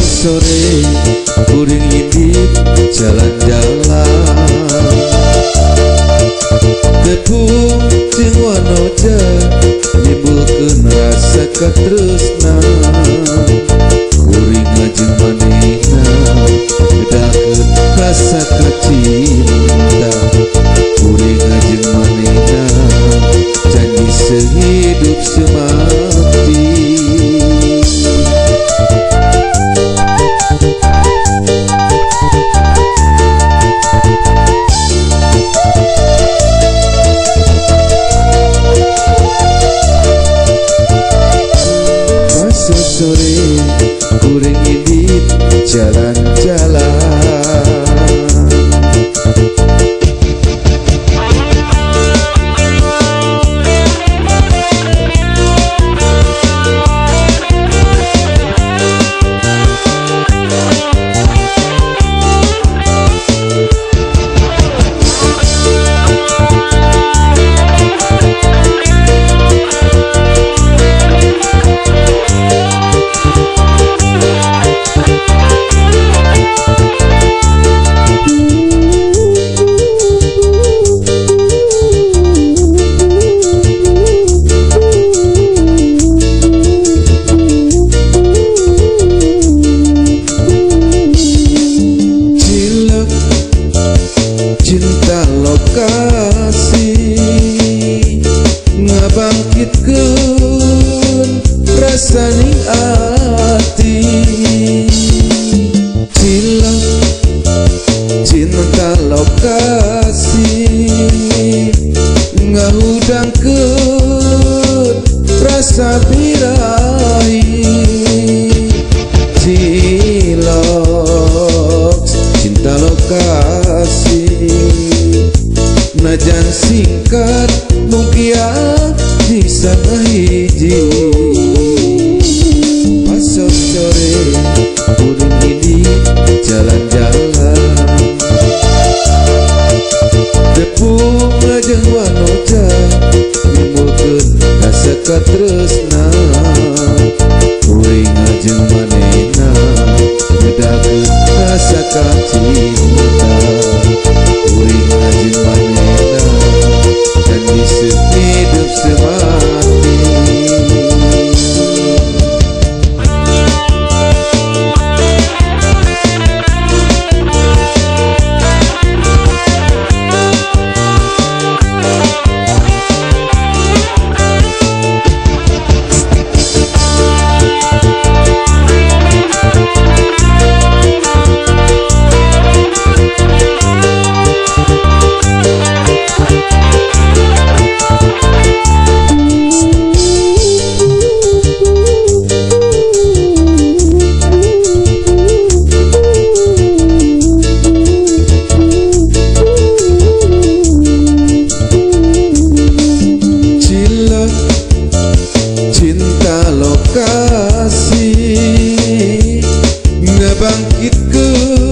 sore kuring indip jalan-jalan tepung jeung wanoja nimbulkeun rasa katresnan kuring jeung manehna bedakeun rasa kacinta kuring jeung manehna janji sehidup semati. Sore kuring indip jalan-jalan cinta lokasi ngabangkitkeun rasa ning ati cinta lokasi ngahudangkeun rasa birahi cinta lokasi najan singkat mungkin bisa ngahiji pasok sore kuring indip jalan-jalan tepung jeung wanoja nimbulkeun rasa katresnan kuring jeung manehna bedakeun rasa kacinta kuring jeung manehna janji sehidup semati. Cinta lokasi ngabangkitkeun